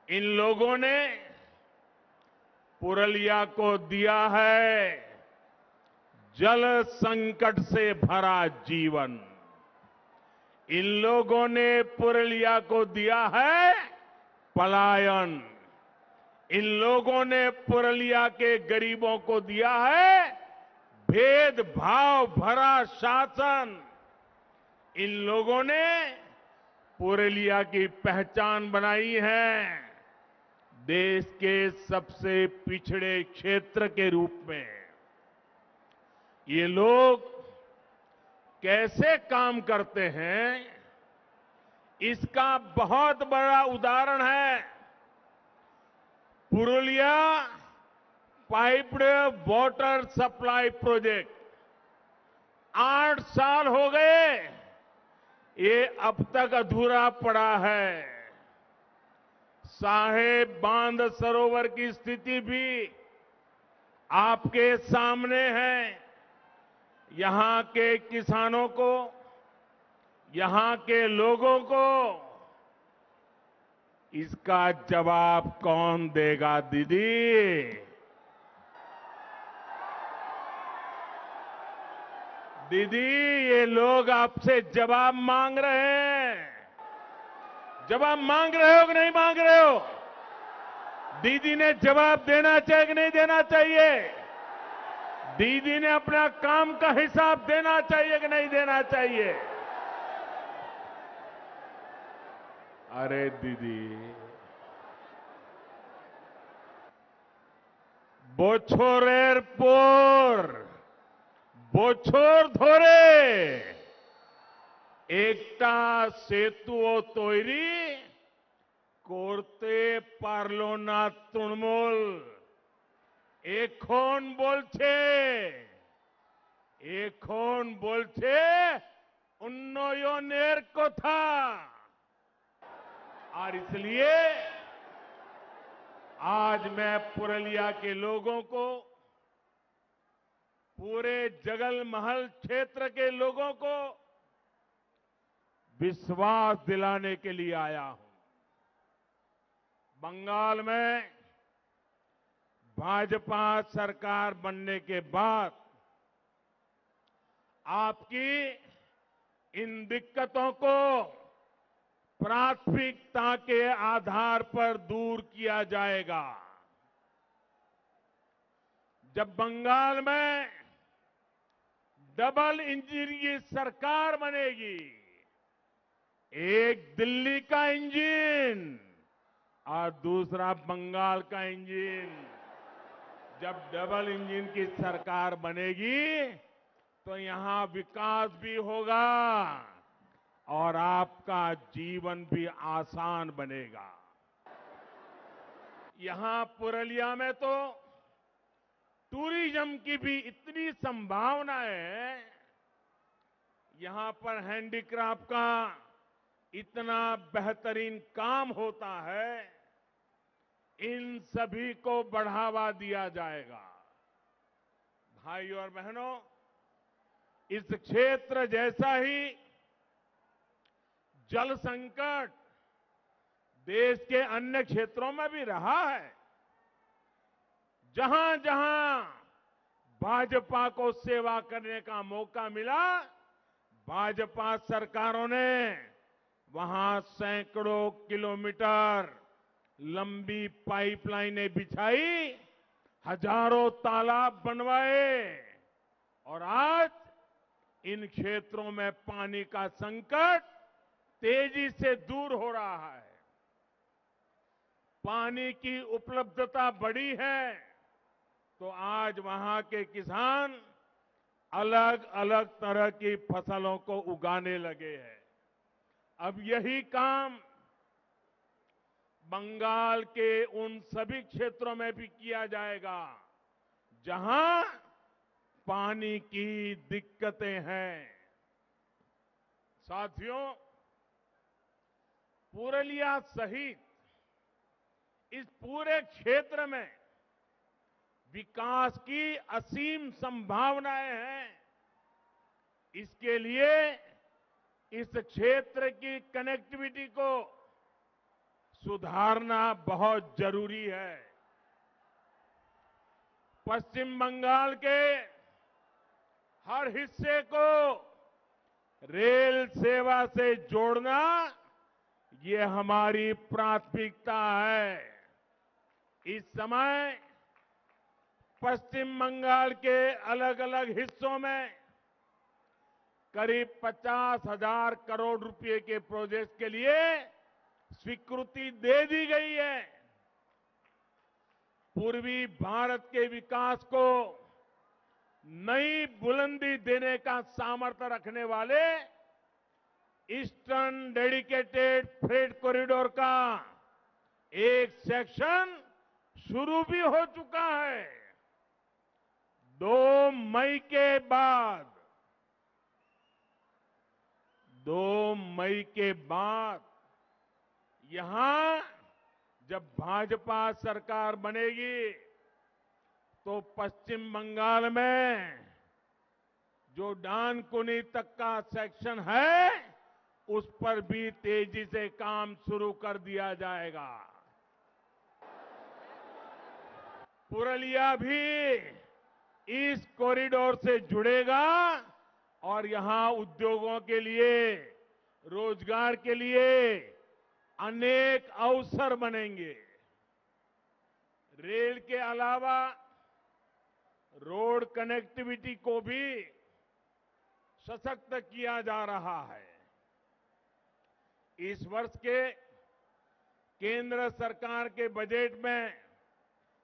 इन लोगों ने पुरलिया को दिया है जल संकट से भरा जीवन। इन लोगों ने पुरलिया को दिया है पलायन। इन लोगों ने पुरलिया के गरीबों को दिया है भेदभाव भरा शासन। इन लोगों ने पुरलिया की पहचान बनाई है देश के सबसे पिछड़े क्षेत्र के रूप में। ये लोग कैसे काम करते हैं, इसका बहुत बड़ा उदाहरण है Purulia piped water supply project. 8 साल हो गए ये अब तक अधूरा पड़ा है। साहेब बांध सरोवर की स्थिति भी आपके सामने है। यहां के किसानों को, यहां के लोगों को इसका जवाब कौन देगा दीदी? दीदी, ये लोग आपसे जवाब मांग रहे हैं। जवाब मांग रहे हो कि नहीं मांग रहे हो? दीदी ने जवाब देना चाहिए कि नहीं देना चाहिए? दीदी ने अपना काम का हिसाब देना चाहिए कि नहीं देना चाहिए? अरे दीदी, बोछोरेर पोर बोछोर धोरे एकटा सेतुओ तैरी করতে পারলো না তৃণমূল। এখন বলছে উন্নয়নের কথা। और इसलिए आज मैं पुरलिया के लोगों को, पूरे जगल महल क्षेत्र के लोगों को विश्वास दिलाने के लिए आया हूं। बंगाल में भाजपा सरकार बनने के बाद आपकी इन दिक्कतों को प्राथमिकता के आधार पर दूर किया जाएगा। जब बंगाल में डबल इंजन की सरकार बनेगी, एक दिल्ली का इंजन और दूसरा बंगाल का इंजन, जब डबल इंजन की सरकार बनेगी तो यहां विकास भी होगा और आपका जीवन भी आसान बनेगा। यहां पुरलिया में तो टूरिज्म की भी इतनी संभावनाएं हैं। यहां पर हैंडीक्राफ्ट का इतना बेहतरीन काम होता है। इन सभी को बढ़ावा दिया जाएगा। भाइयों और बहनों, इस क्षेत्र जैसा ही जल संकट देश के अन्य क्षेत्रों में भी रहा है। जहां जहां भाजपा को सेवा करने का मौका मिला, भाजपा सरकारों ने वहां सैकड़ों किलोमीटर लंबी पाइपलाइनें बिछाई, हजारों तालाब बनवाए और आज इन क्षेत्रों में पानी का संकट तेजी से दूर हो रहा है। पानी की उपलब्धता बढ़ी है तो आज वहां के किसान अलग अलग तरह की फसलों को उगाने लगे हैं। अब यही काम बंगाल के उन सभी क्षेत्रों में भी किया जाएगा जहां पानी की दिक्कतें हैं। साथियों, पुरलिया सहित इस पूरे क्षेत्र में विकास की असीम संभावनाएं हैं। इसके लिए इस क्षेत्र की कनेक्टिविटी को सुधारना बहुत जरूरी है। पश्चिम बंगाल के हर हिस्से को रेल सेवा से जोड़ना ये हमारी प्राथमिकता है। इस समय पश्चिम बंगाल के अलग अलग हिस्सों में करीब 50,000 करोड़ रुपए के प्रोजेक्ट के लिए स्वीकृति दे दी गई है। पूर्वी भारत के विकास को नई बुलंदी देने का सामर्थ्य रखने वाले ईस्टर्न डेडिकेटेड फ्रेट कॉरिडोर का एक सेक्शन शुरू भी हो चुका है। 2 मई के बाद 2 मई के बाद यहां जब भाजपा सरकार बनेगी तो पश्चिम बंगाल में जो डानकुनी तक का सेक्शन है उस पर भी तेजी से काम शुरू कर दिया जाएगा। पुरलिया भी इस कॉरिडोर से जुड़ेगा और यहां उद्योगों के लिए, रोजगार के लिए अनेक अवसर बनेंगे। रेल के अलावा रोड कनेक्टिविटी को भी सशक्त किया जा रहा है। इस वर्ष के केंद्र सरकार के बजट में